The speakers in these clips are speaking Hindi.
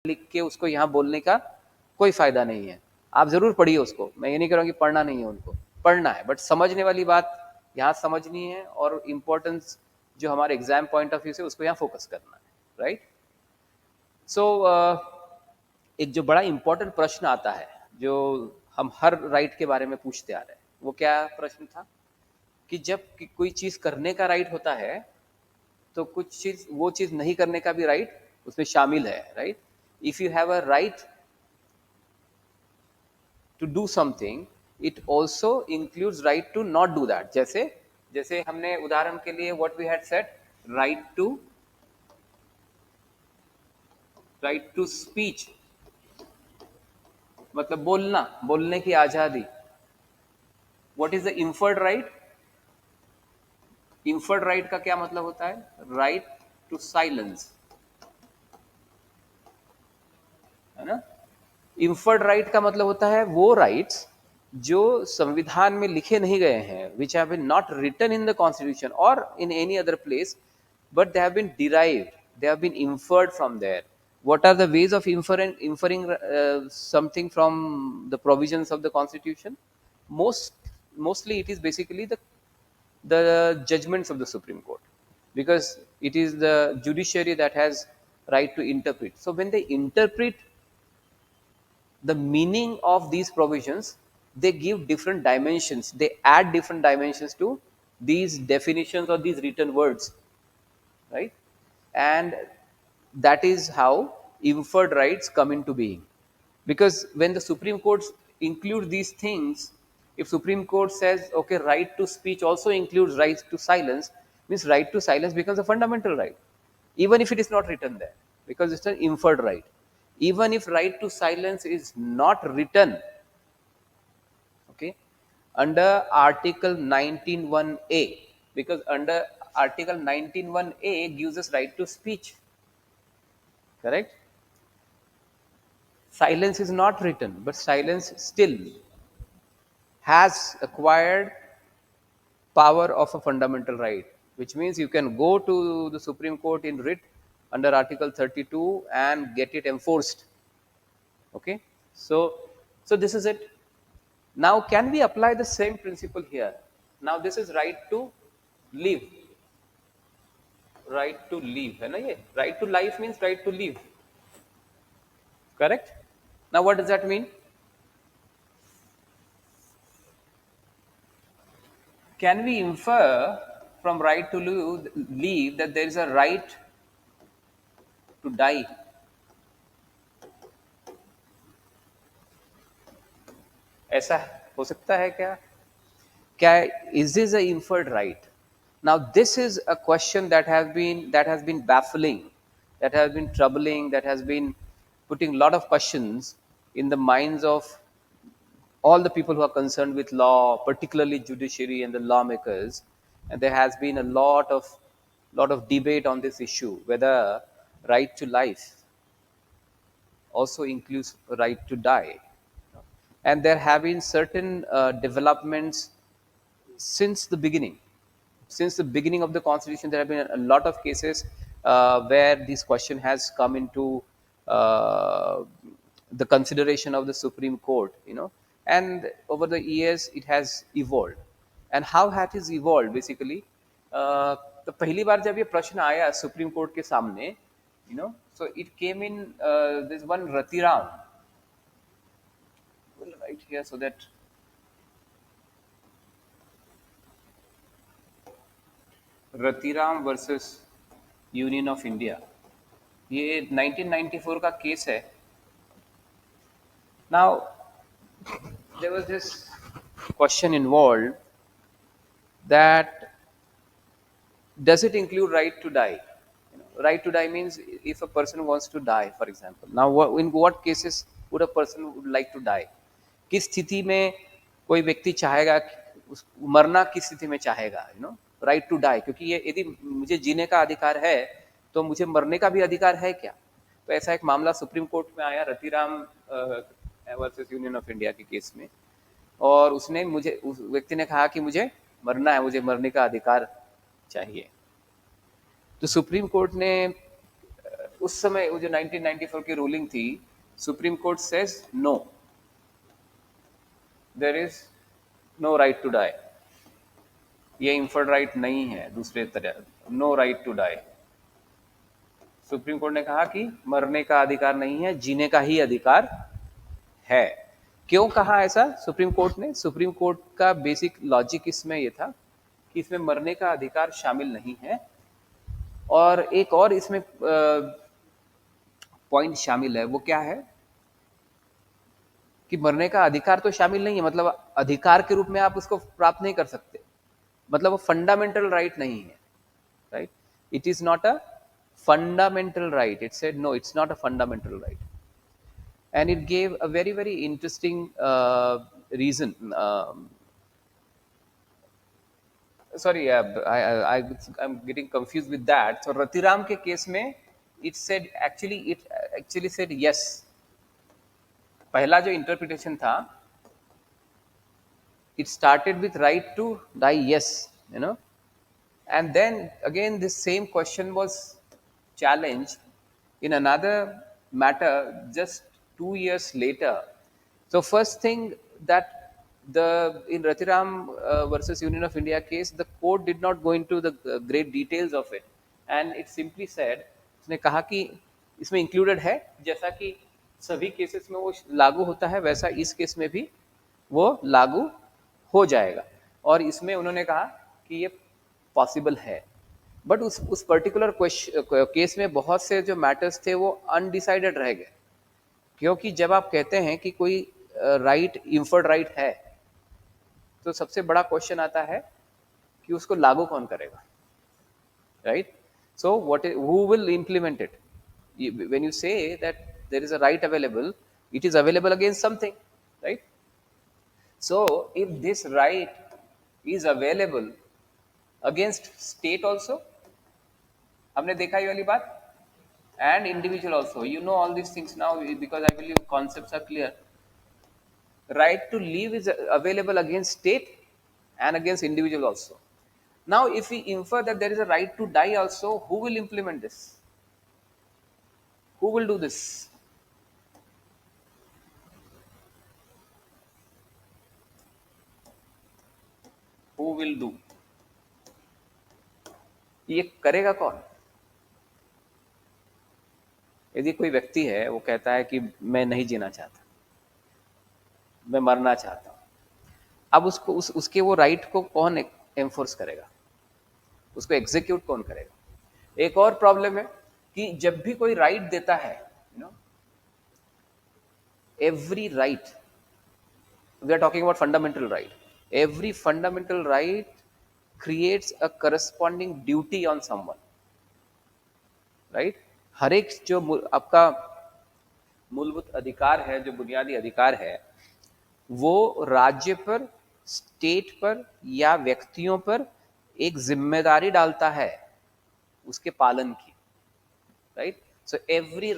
लिख के उसको यहाँ बोलने का कोई फायदा नहीं है। आप जरूर पढ़िए उसको, मैं ये नहीं कह रहा हूँ कि पढ़ना नहीं है, उनको पढ़ना है, बट समझने वाली बात यहाँ समझनी है और इम्पोर्टेंस जो हमारे एग्जाम पॉइंट ऑफ व्यू से उसको यहाँ फोकस करना है, राइट। सो एक जो बड़ा इंपॉर्टेंट प्रश्न आता है जो हम हर राइट के बारे में पूछते आ रहे हैं, वो क्या प्रश्न था कि जब कोई चीज करने का राइट होता है तो कुछ चीज, वो चीज नहीं करने का भी राइट उसमें शामिल है, right. If you have a right to do something, it also includes right to not do that. जैसे जैसे हमने उदाहरण के लिए what we had said, right to speech, मतलब बोलना, बोलने की आजादी। What is the inferred right? Inferred right का क्या मतलब होता है? राइट टू साइलेंस, है ना। इंफर्ड राइट का मतलब होता है वो राइट्स जो संविधान में लिखे नहीं गए हैं, which have been not written in the constitution और in any other place, but they have been derived, they have been inferred from there. What are the ways of inferring something from the provisions of the constitution? Mostly it is basically the judgments of the Supreme Court, because it is the judiciary that has right to interpret. So when they interpret the meaning of these provisions, they give different dimensions, they add different dimensions to these definitions or these written words, right. And that is how inferred rights come into being, because when the Supreme Court include these things, if Supreme Court says okay, right to speech also includes right to silence, means right to silence becomes a fundamental right, even if it is not written there, because it's an inferred right. Even if right to silence is not written, okay, under article 19(1)(a), because under article 19(1)(a) gives us right to speech, correct. Silence is not written, but silence still has acquired power of a fundamental right, which means you can go to the Supreme Court in writ under article 32 and get it enforced, okay. So this is it. Now can we apply the same principle here? Now this is right to live, right to live है ना, ये right to life means right to live, correct. Now what does that mean? Can we infer from right to live that there is a right to die? ऐसा हो सकता है क्या? क्या is this a inferred right? Now this is a question that has been baffling, that has been troubling, that has been putting a lot of questions in the minds of all the people who are concerned with law, particularly judiciary and the lawmakers. And there has been a lot of debate on this issue, whether right to life also includes right to die. And there have been certain developments since the beginning. Since the beginning of the constitution, there have been a lot of cases where this question has come into uh, the consideration of the Supreme Court, and over the years it has evolved. And how has it evolved basically? uh, तो पहली बार जब ये प्रश्न आया सुप्रीम कोर्ट के सामने, so it came in this one Ratiram. We'll write here so that Ratiram versus union of India, ये 1994 का केस है. Now there was this question involved that does it include right to die? Right to die means if a person wants to die, for example. Now in what cases would a person would like to die? किस स्थिति में कोई व्यक्ति चाहेगा मरना, किस स्थिति में चाहेगा, राइट टू डाई, क्योंकि ये यदि मुझे जीने का अधिकार है तो मुझे मरने का भी अधिकार है क्या? तो ऐसा एक मामला सुप्रीम कोर्ट में आया Ratiram versus union of India के केस में, और उसने मुझे, उस व्यक्ति ने कहा कि मुझे मरना है, मुझे मरने का अधिकार चाहिए. तो सुप्रीम कोर्ट ने उस समय वो जो 1994 की रूलिंग थी, Supreme Court says no, there is no right to die, ये इंफर्ड राइट नहीं है, दूसरे तरह no right to die. Supreme Court ने कहा कि मरने का अधिकार नहीं है, जीने का ही अधिकार है। क्यों कहा ऐसा सुप्रीम कोर्ट ने? सुप्रीम कोर्ट का बेसिक लॉजिक इसमें ये था कि इसमें मरने का अधिकार शामिल नहीं है, और एक और इसमें पॉइंट शामिल है, वो क्या है कि मरने का अधिकार तो शामिल नहीं है, मतलब अधिकार के रूप में आप उसको प्राप्त नहीं कर सकते, मतलब वो फंडामेंटल राइट नहीं है, right? It is not a fundamental right. It said no, it's not a fundamental right. And it gave a very very interesting reason. Sorry, I'm getting confused with that. So Ratiram ke case mein it said actually said yes. पहला जो interpretation था, it started with right to die, yes, you know, and then again this same question was challenged in another matter just 2 years later. So first thing that the in Ratiram versus Union of India case, the court did not go into the great details of it, and it simply said, उसने कहा कि इसमें included है, जैसा कि सभी केसेस में वो लागू होता है वैसा इस केस में भी वो लागू हो जाएगा। और इसमें उन्होंने कहा कि ये पॉसिबल है, बट उस पर्टिकुलर केस में बहुत से जो मैटर्स थे वो अनडिसाइडेड रह गए, क्योंकि जब आप कहते हैं कि कोई राइट इंफर्ड राइट है, तो सबसे बड़ा क्वेश्चन आता है कि उसको लागू कौन करेगा, right? So what who will implement it? When you say that there is a right available, it is available against something, right? So if this right is available against state also, हमने देखा ये वाली बात, and individual also, you know all these things now because I believe concepts are clear. Right to live is available against state and against individual also. Now if we infer that there is a right to die also, who will implement this? Who will do this? Who will do? ये करेगा कौन? यदि कोई व्यक्ति है वो कहता है कि मैं नहीं जीना चाहता, मैं मरना चाहता हूं, अब उसको उसके वो राइट को कौन एनफोर्स करेगा? उसको एग्जीक्यूट कौन करेगा? एक और प्रॉब्लम है कि जब भी कोई राइट देता है, you know, every right, we are talking about fundamental right, every fundamental right creates a corresponding duty on someone, right? हर एक जो आपका मूलभूत अधिकार है, जो बुनियादी अधिकार है, वो राज्य पर, स्टेट पर या व्यक्तियों पर एक जिम्मेदारी डालता है उसके पालन की, right? So every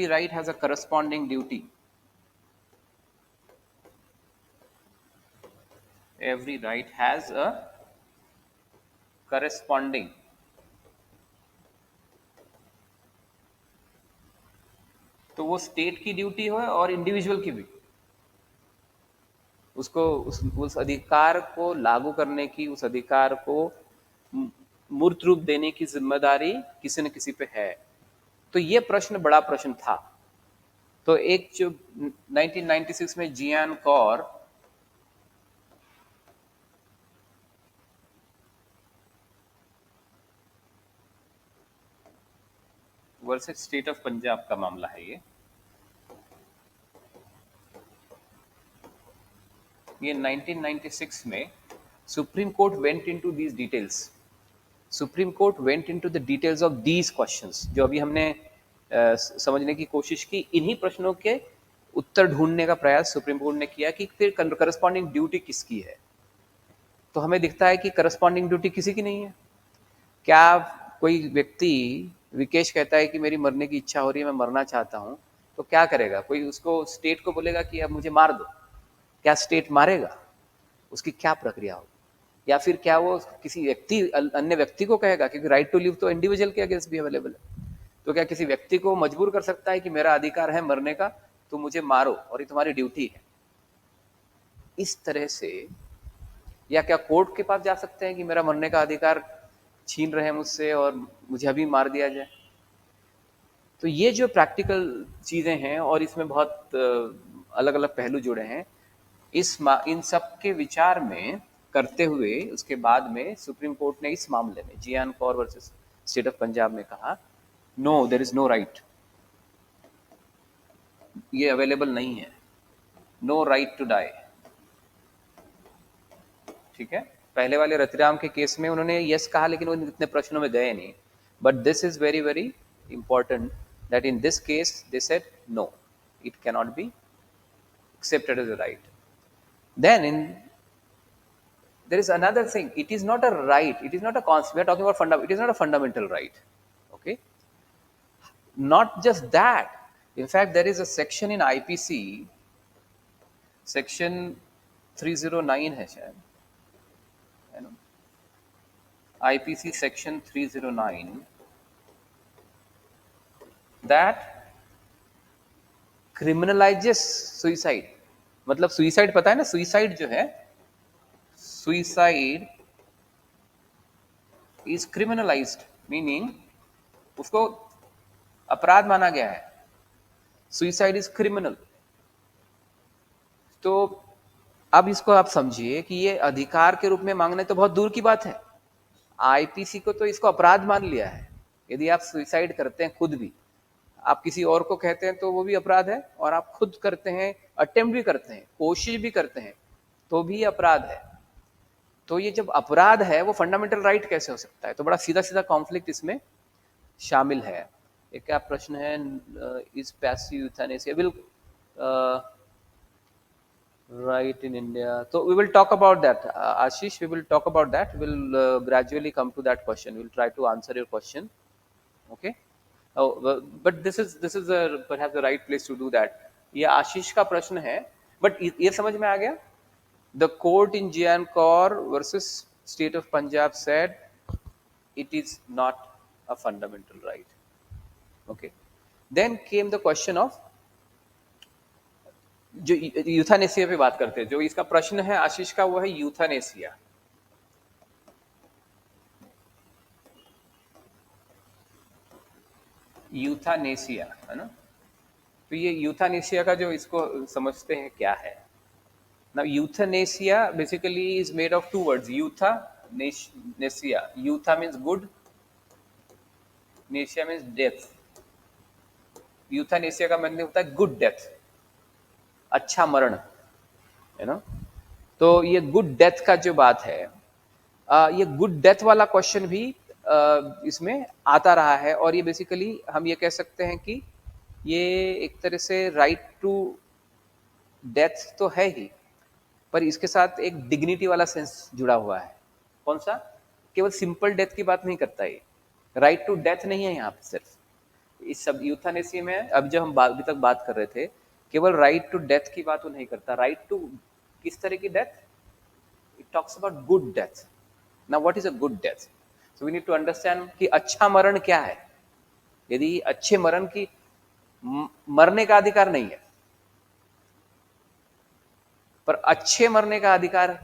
right has a corresponding duty. Every right has a corresponding. तो वो स्टेट की ड्यूटी हो और इंडिविजुअल की भी, उसको उस अधिकार को लागू करने की, उस अधिकार को मूर्त रूप देने की जिम्मेदारी किसी न किसी पे है. तो ये प्रश्न बड़ा प्रश्न था. तो एक जो 1996 में Gian Kaur versus state of Punjab का मामला है, ये 1996 में supreme court went into these details. Supreme court went into the details of these questions जो अभी हमने समझने की कोशिश की. इन्हीं प्रश्नों के उत्तर ढूंढने का प्रयास सुप्रीम कोर्ट ने किया कि फिर करस्पॉन्डिंग ड्यूटी किसकी है. तो हमें दिखता है कि करस्पॉन्डिंग ड्यूटी किसी की नहीं है. क्या कोई व्यक्ति, विकेश कहता है कि मेरी मरने की इच्छा हो रही है, मैं मरना चाहता हूं, तो क्या करेगा? कोई उसको स्टेट को बोलेगा कि अब मुझे मार दो? क्या स्टेट मारेगा? उसकी क्या प्रक्रिया होगी? या फिर क्या वो किसी व्यक्ति अन्य व्यक्ति को कहेगा, क्योंकि राइट टू लिव तो इंडिविजुअल के अगेंस्ट भी अवेलेबल है। तो क्या किसी व्यक्ति को मजबूर कर सकता है कि मेरा अधिकार है मरने का, तो मुझे मारो और ये तुम्हारी ड्यूटी है, इस तरह से। या क्या कोर्ट के पास जा सकते हैं कि मेरा मरने का अधिकार छीन रहे हैं मुझसे और मुझे अभी मार दिया जाए? तो ये जो प्रैक्टिकल चीजें हैं और इसमें बहुत अलग अलग पहलू जुड़े हैं, इन सब के विचार में करते हुए उसके बाद में सुप्रीम कोर्ट ने इस मामले में Gian Kaur versus state of Punjab में कहा, no, there is no right, ये अवेलेबल नहीं है, नो राइट टू डाई। ठीक है, पहले वाले रतिराम के केस में उन्होंने यस कहा, लेकिन वो इतने प्रश्नों में गए नहीं। But this is very very important that in this case they said no, it cannot be accepted as a right. Then there is another thing. It is not a right. It is not a concept. We are talking about it is not a fundamental right. Okay. Not just that. In fact, there is a section in IPC, section 309 है शायद, है ना? IPC section 309 that criminalizes suicide. मतलब सुइसाइड पता है ना, सुइसाइड जो है, सुइसाइड इज क्रिमिनलाइज्ड, मीनिंग उसको अपराध माना गया है। Suicide is criminal. तो अब इसको आप समझिए कि ये अधिकार के रूप में मांगने तो बहुत दूर की बात है। आईपीसी को तो इसको अपराध मान लिया है। यदि आप सुइसाइड करते हैं खुद भी, आप किसी और को कहते हैं तो वो भी अपराध है, और आप खुद करते हैं, अटेम्प्ट भी करते हैं, कोशिश भी करते हैं, तो भी अपराध है। तो ये जब अपराध है, वो फंडामेंटल राइट कैसे हो सकता है? तो बड़ा सीधा सीधा कॉन्फ्लिक्ट इसमें शामिल है। एक क्या प्रश्न है, is passive euthanasia will right in India? तो we will talk about that, Ashish, we will talk about that, will gradually come to that question, will try to answer your question, okay? But this is perhaps the right place to do that. ये आशीष का प्रश्न है, बट ये समझ में आ गया। The court in Jian Kaur versus State of Punjab said it is not a fundamental right. Okay. Then came the question of, जो यूथानेसिया पे बात करते हैं, जो इसका प्रश्न है आशीष का, वो है यूथानेसिया। यूथानेसिया है ना? तो ये यूथानेसिया का जो इसको समझते हैं क्या है। Now, euthanasia basically is made of two words. Euthanasia. Eutha means good. Nasia means death. Euthanasia का मतलब होता है good death, अच्छा मरण, है ना? तो ये गुड डेथ का जो बात है, ये गुड डेथ वाला क्वेश्चन भी इसमें आता रहा है। और ये बेसिकली हम ये कह सकते हैं कि ये एक तरह से राइट टू डेथ तो है ही, पर इसके साथ एक डिग्निटी वाला सेंस जुड़ा हुआ है। कौन सा? केवल सिंपल डेथ की बात नहीं करता ये, राइट टू डेथ नहीं है यहाँ पे सिर्फ। इस सब यूथानेसी में अब जब हम अभी तक बात कर रहे थे, केवल राइट टू डेथ की बात वो नहीं करता। राइट टू किस तरह की death? It talks about good death. Now what is a good death? So we need to understand कि अच्छा मरण क्या है। यदि अच्छे मरण की मरने का अधिकार नहीं है, पर अच्छे मरने का अधिकार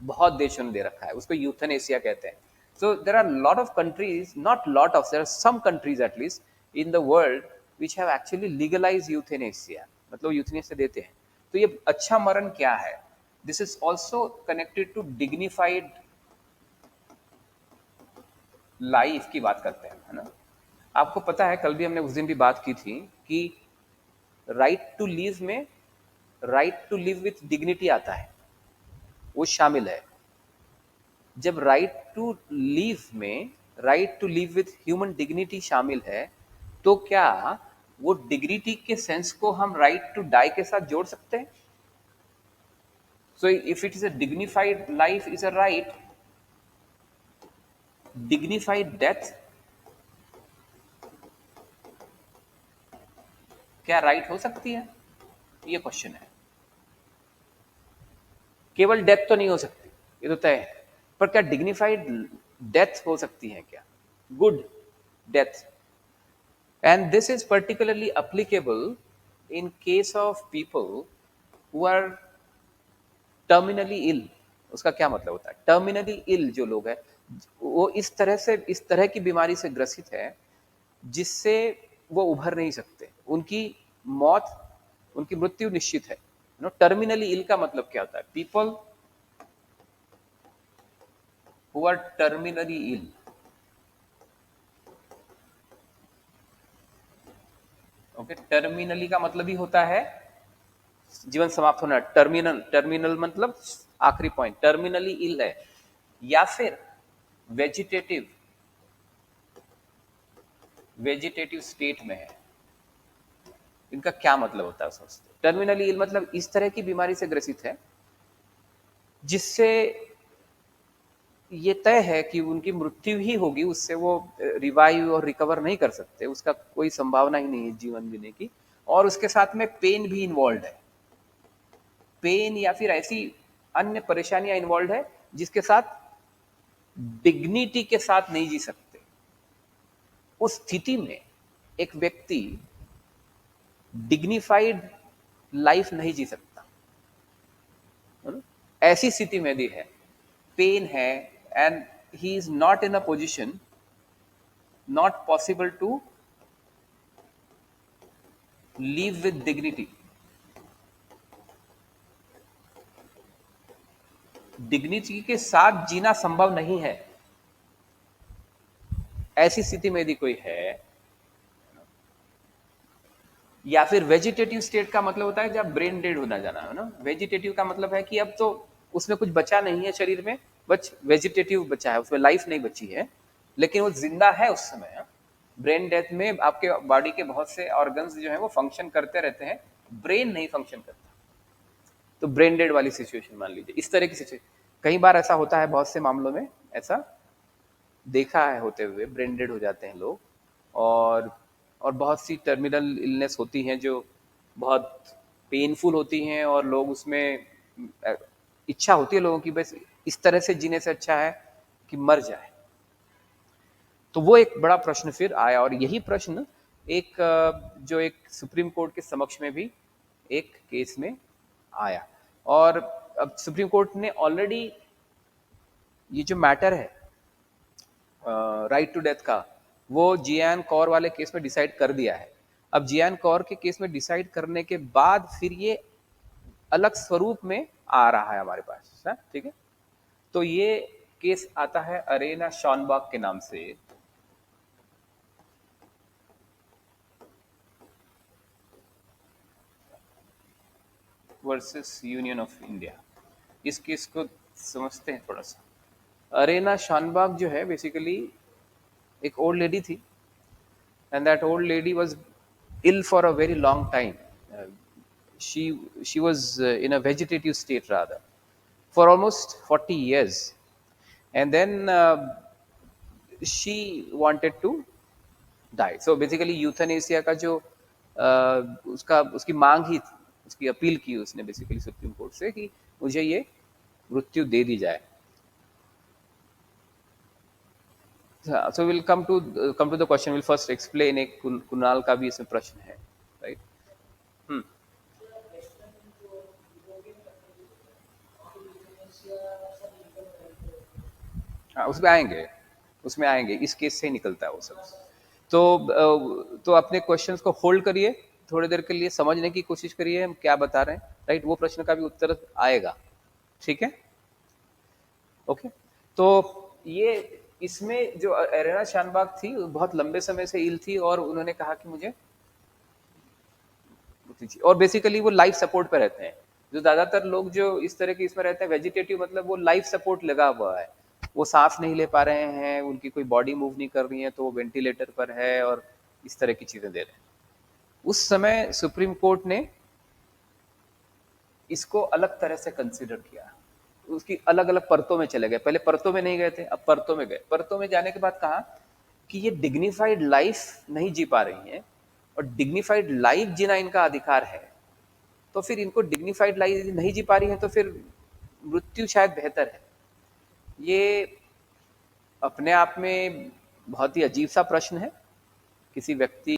बहुत देशों ने दे रखा है, उसको यूथनेसिया कहते हैं। So there are lot of countries, not lot of, there are some countries at least in the world which have actually legalise euthanasia, मतलब यूथनेसिया देते हैं। तो ये अच्छा मरण क्या है? This is also connected to dignified life की बात करते हैं, है ना? आपको पता है, कल भी हमने उस दिन भी बात की थी कि राइट टू लिव में right to live with dignity आता है, वो शामिल है। जब राइट टू लिव में right to live with human dignity शामिल है, तो क्या वो डिग्निटी के सेंस को हम राइट टू डाई के साथ जोड़ सकते हैं? So if it is a dignified life is a right, dignified death क्या राइट हो सकती है? ये क्वेश्चन है। केवल डेथ तो नहीं हो सकती, ये तो तय है। पर क्या डिग्निफाइड डेथ हो सकती है क्या, good death? And this is particularly applicable in case of people who are terminally ill. उसका क्या मतलब होता है? टर्मिनली इल जो लोग हैं, वो इस तरह की बीमारी से ग्रसित है जिससे वो उभर नहीं सकते, उनकी मौत, उनकी मृत्यु निश्चित है। टर्मिनली इल का मतलब क्या होता है? People who are terminally ill. Okay, terminally का मतलब ही होता है जीवन समाप्त होना। टर्मिनल, टर्मिनल मतलब आखिरी पॉइंट, टर्मिनली इल है। या फिर वेजिटेटिव, वेजिटेटिव स्टेट में है। इनका क्या मतलब होता है सोचते? टर्मिनली इल मतलब इस तरह की बीमारी से ग्रसित है जिससे ये तय है कि उनकी मृत्यु ही होगी, उससे वो रिवाइव और रिकवर नहीं कर सकते, उसका कोई संभावना ही नहीं है जीवन जीने की। और उसके साथ में पेन भी इन्वॉल्व है, पेन या फिर ऐसी अन्य परेशानियां इन्वॉल्व है जिसके साथ डिग्निटी के साथ नहीं जी सकते। उस स्थिति में एक व्यक्ति डिग्निफाइड लाइफ नहीं जी सकता, है ना? ऐसी स्थिति में भी है, पेन है, and he is not in a position, not possible to live with dignity. Dignity के साथ जीना संभव नहीं है। ऐसी स्थिति में यदि कोई है, या फिर वेजिटेटिव स्टेट का मतलब होता है जब ब्रेन डेड होना जाना, है ना? वेजिटेटिव का मतलब है कि अब तो उसमें कुछ बचा नहीं है शरीर में, बस वेजिटेटिव बचा है, उसमें लाइफ नहीं बची है, लेकिन वो जिंदा है उस समय। ब्रेन डेथ में आपके बॉडी के बहुत से ऑर्गन्स जो है वो फंक्शन करते रहते हैं, ब्रेन नहीं फंक्शन करता। तो ब्रेन डेड वाली सिचुएशन मान लीजिए, इस तरह की सिचुएशन कई बार ऐसा होता है, बहुत से मामलों में ऐसा देखा है होते हुए, ब्रेन डेड हो जाते हैं लोग। और बहुत सी टर्मिनल इलनेस होती हैं जो बहुत पेनफुल होती हैं, और लोग उसमें इच्छा होती है लोगों की बस इस तरह से जीने से अच्छा है कि मर जाए। तो वो एक बड़ा प्रश्न फिर आया, और यही प्रश्न एक जो एक सुप्रीम कोर्ट के समक्ष में भी एक केस में आया। और अब सुप्रीम कोर्ट ने ऑलरेडी ये जो मैटर है राइट टू डेथ का, वो जियान कौर वाले केस में डिसाइड कर दिया है। अब जियान कौर के केस में डिसाइड करने के बाद फिर ये अलग स्वरूप में आ रहा है हमारे पास, ठीक है? तो ये केस आता है अरेना शॉनबॉग के नाम से। Versus union of India. इस केस को समझते हैं थोड़ा सा। अरेना शॉनबॉग जो है बेसिकली एक ओल्ड लेडी थी, and that old lady was ill for a very long time. Uh, she was in a vegetative state rather for almost 40 years, and then she wanted to die. So basically euthanasia का जो उसका उसकी मांग ही थी, उसकी अपील की उसने बेसिकली सुप्रीम कोर्ट से कि मुझे ये मृत्यु दे दी जाए। So we'll come to the question. We'll first explain, एक कुणाल का भी इसमें प्रश्न है, राइट? हम्म। हाँ, उसमें आएंगे, इस केस से ही निकलता है वो सब। तो अपने क्वेश्चंस को होल्ड करिए थोड़ी देर के लिए, समझने की कोशिश करिए हम क्या बता रहे हैं, राइट? वो प्रश्न का भी उत्तर आएगा, ठीक है? ओके। तो ये इसमें जो अरेना शानबाग थी बहुत लंबे समय से इल थी, और उन्होंने कहा कि मुझे, और बेसिकली वो लाइफ सपोर्ट पे रहते हैं। जो ज्यादातर लोग जो इस तरह के इसमें रहते हैं वेजिटेटिव, मतलब वो लाइफ सपोर्ट लगा हुआ है, वो सांस नहीं ले पा रहे हैं, उनकी कोई बॉडी मूव नहीं कर रही है, तो वो वेंटिलेटर पर है और इस तरह की चीजें दे रहे हैं। उस समय सुप्रीम कोर्ट ने इसको अलग तरह से कंसिडर किया, उसकी अलग अलग परतों में चले गए। पहले परतों में नहीं गए थे, अब परतों में गए। परतों में जाने के बाद कहा कि ये डिग्निफाइड लाइफ नहीं जी पा रही हैं, और डिग्निफाइड लाइफ जीना इनका अधिकार है, तो फिर इनको डिग्निफाइड लाइफ नहीं जी पा रही है तो फिर मृत्यु शायद बेहतर है। ये अपने आप में बहुत ही अजीब सा प्रश्न है। किसी व्यक्ति